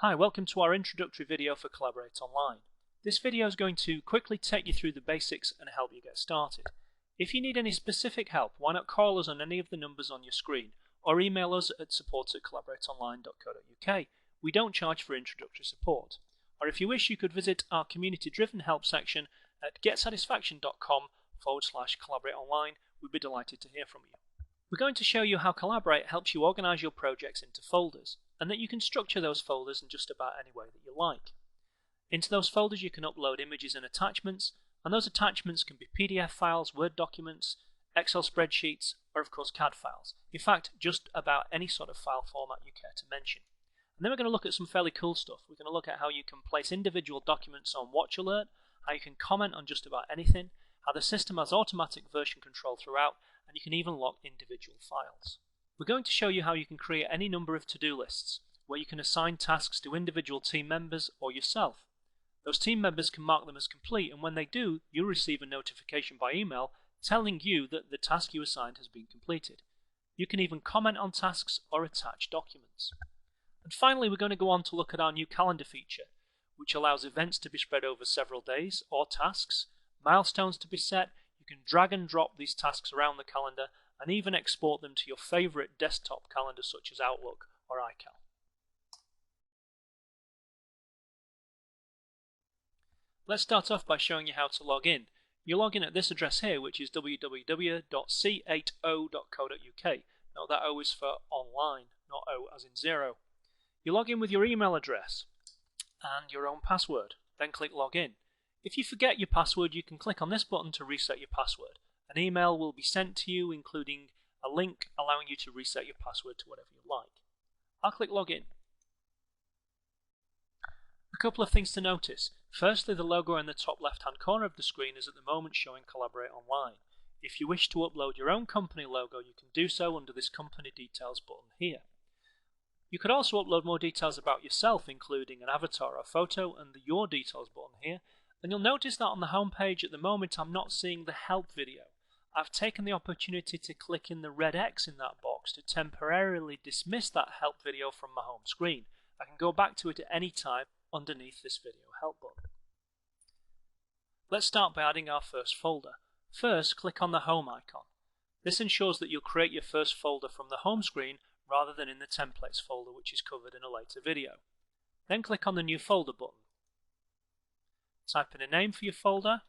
Hi, welcome to our introductory video for Collabor8online. This video is going to quickly take you through the basics and help you get started. If you need any specific help, why not call us on any of the numbers on your screen or email us at support@collabor8online.co.uk. We don't charge for introductory support. Or if you wish, you could visit our community-driven help section at getsatisfaction.com/Collabor8online. We'd be delighted to hear from you. We're going to show you how Collabor8 helps you organize your projects into folders, and that you can structure those folders in just about any way that you like. Into those folders you can upload images and attachments, and those attachments can be PDF files, Word documents, Excel spreadsheets, or of course CAD files. In fact, just about any sort of file format you care to mention. And then we're going to look at some fairly cool stuff. We're going to look at how you can place individual documents on Watch Alert, how you can comment on just about anything, how the system has automatic version control throughout, and you can even lock individual files. We're going to show you how you can create any number of to-do lists, where you can assign tasks to individual team members or yourself. Those team members can mark them as complete, and when they do, you'll receive a notification by email telling you that the task you assigned has been completed. You can even comment on tasks or attach documents. And finally, we're going to go on to look at our new calendar feature, which allows events to be spread over several days or tasks, milestones to be set. You can drag and drop these tasks around the calendar and even export them to your favorite desktop calendar such as Outlook or iCal. Let's start off by showing you how to log in. You log in at this address here, which is www.c80.co.uk. Note that O is for online, not O as in zero. You log in with your email address and your own password, then click login. If you forget your password, you can click on this button to reset your password. An email will be sent to you including a link allowing you to reset your password to whatever you like. I'll click login. A couple of things to notice. Firstly, the logo in the top left hand corner of the screen is at the moment showing Collabor8online. If you wish to upload your own company logo, you can do so under this company details button here. You could also upload more details about yourself, including an avatar or photo, and the Your Details button here. And you'll notice that on the home page at the moment I'm not seeing the help video. I've taken the opportunity to click in the red X in that box to temporarily dismiss that help video from my home screen. I can go back to it at any time underneath this video help button. Let's start by adding our first folder. First, click on the home icon. This ensures that you'll create your first folder from the home screen rather than in the templates folder, which is covered in a later video. Then click on the new folder button. Type in a name for your folder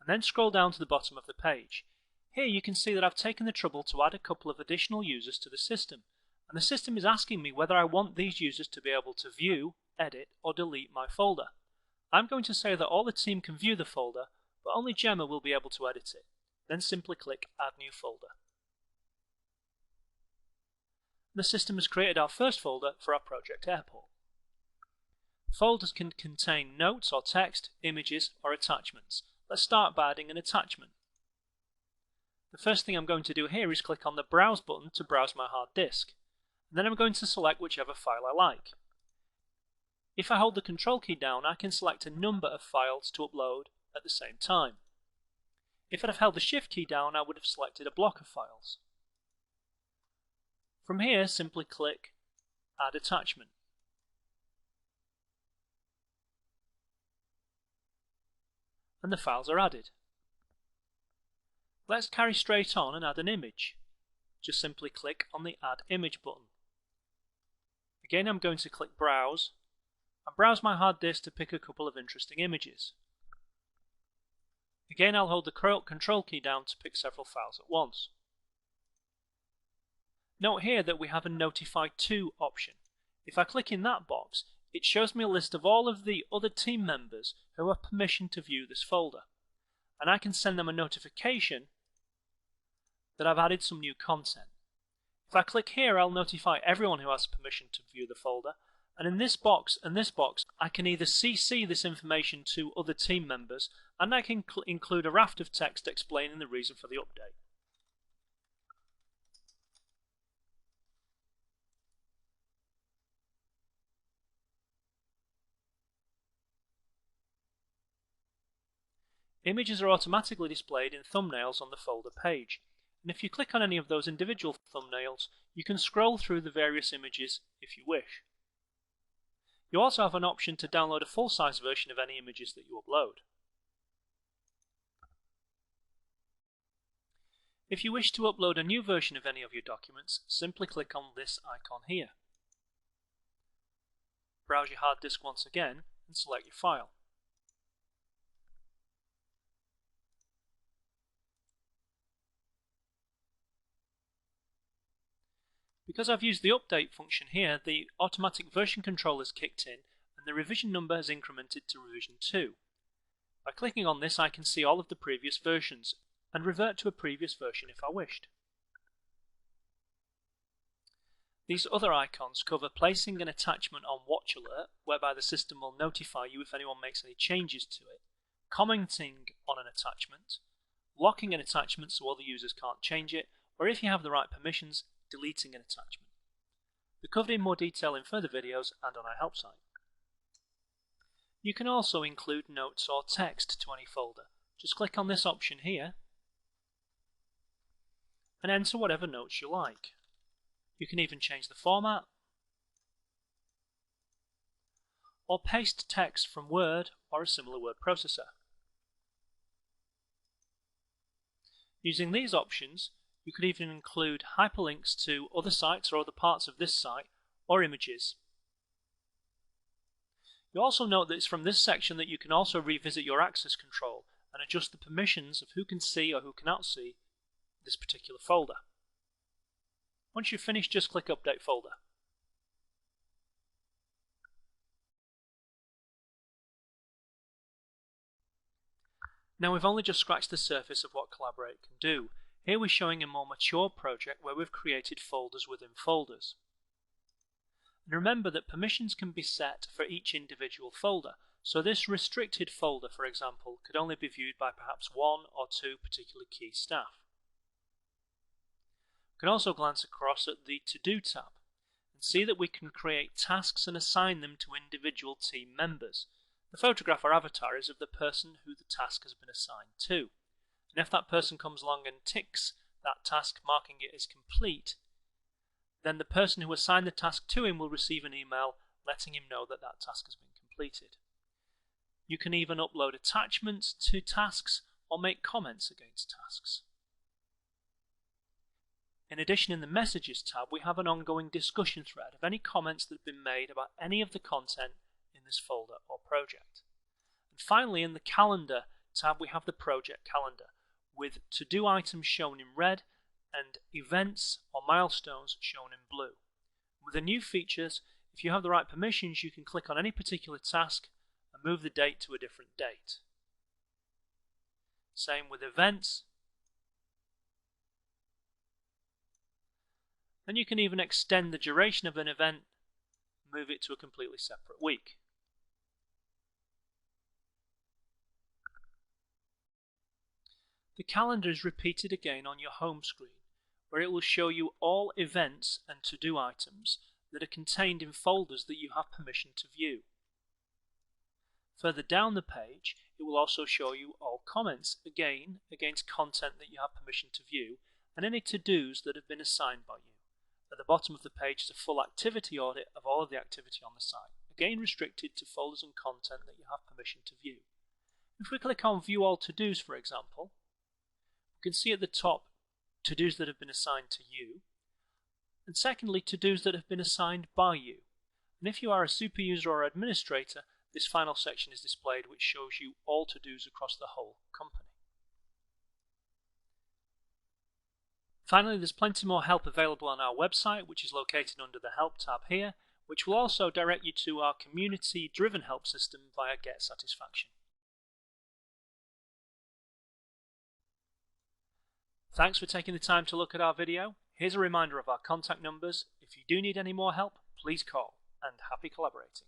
and then scroll down to the bottom of the page. Here you can see that I've taken the trouble to add a couple of additional users to the system, and the system is asking me whether I want these users to be able to view, edit or delete my folder. I'm going to say that all the team can view the folder, but only Gemma will be able to edit it. Then simply click Add New Folder. The system has created our first folder for our project Airport. Folders can contain notes or text, images or attachments. Let's start by adding an attachment. The first thing I'm going to do here is click on the Browse button to browse my hard disk. And then I'm going to select whichever file I like. If I hold the Control key down, I can select a number of files to upload at the same time. If I'd have held the Shift key down, I would have selected a block of files. From here, simply click Add Attachment. And the files are added. Let's carry straight on and add an image. Just simply click on the Add Image button. Again, I'm going to click Browse and browse my hard disk to pick a couple of interesting images. Again, I'll hold the Control key down to pick several files at once. Note here that we have a Notify To option. If I click in that box, it shows me a list of all of the other team members who have permission to view this folder. And I can send them a notification that I've added some new content. If I click here, I'll notify everyone who has permission to view the folder. And in this box and this box, I can either CC this information to other team members, and I can include a raft of text explaining the reason for the update. Images are automatically displayed in thumbnails on the folder page, and if you click on any of those individual thumbnails, you can scroll through the various images if you wish. You also have an option to download a full-size version of any images that you upload. If you wish to upload a new version of any of your documents, simply click on this icon here. Browse your hard disk once again and select your file. Because I've used the update function here, the automatic version control is kicked in and the revision number has incremented to revision 2. By clicking on this, I can see all of the previous versions and revert to a previous version if I wished. These other icons cover placing an attachment on Watch Alert, whereby the system will notify you if anyone makes any changes to it, commenting on an attachment, locking an attachment so other users can't change it, or if you have the right permissions, deleting an attachment. They're covered in more detail in further videos and on our help site. You can also include notes or text to any folder. Just click on this option here and enter whatever notes you like. You can even change the format or paste text from Word or a similar word processor. Using these options, you could even include hyperlinks to other sites or other parts of this site or images. You also note that it's from this section that you can also revisit your access control and adjust the permissions of who can see or who cannot see this particular folder. Once you've finished, just click Update Folder. Now we've only just scratched the surface of what Collabor8 can do. Here we're showing a more mature project where we've created folders within folders. And remember that permissions can be set for each individual folder, so this restricted folder, for example, could only be viewed by perhaps 1 or 2 particular key staff. We can also glance across at the To Do tab and see that we can create tasks and assign them to individual team members. The photograph or avatar is of the person who the task has been assigned to. And if that person comes along and ticks that task, marking it as complete, then the person who assigned the task to him will receive an email letting him know that that task has been completed. You can even upload attachments to tasks or make comments against tasks. In addition, in the Messages tab, we have an ongoing discussion thread of any comments that have been made about any of the content in this folder or project. And finally, in the Calendar tab, we have the project calendar, with to-do items shown in red and events or milestones shown in blue. With the new features, if you have the right permissions, you can click on any particular task and move the date to a different date. Same with events. And you can even extend the duration of an event, move it to a completely separate week. The calendar is repeated again on your home screen, where it will show you all events and to-do items that are contained in folders that you have permission to view. Further down the page, it will also show you all comments, again against content that you have permission to view, and any to-dos that have been assigned by you. At the bottom of the page is a full activity audit of all of the activity on the site, again restricted to folders and content that you have permission to view. If we click on View All To-Dos, for example, we can see at the top to-dos that have been assigned to you, and secondly, to-dos that have been assigned by you. And if you are a super user or administrator, this final section is displayed, which shows you all to-dos across the whole company. Finally, there's plenty more help available on our website, which is located under the Help tab here, which will also direct you to our community-driven help system via Get Satisfaction. Thanks for taking the time to look at our video. Here's a reminder of our contact numbers. If you do need any more help, please call, and happy collaborating.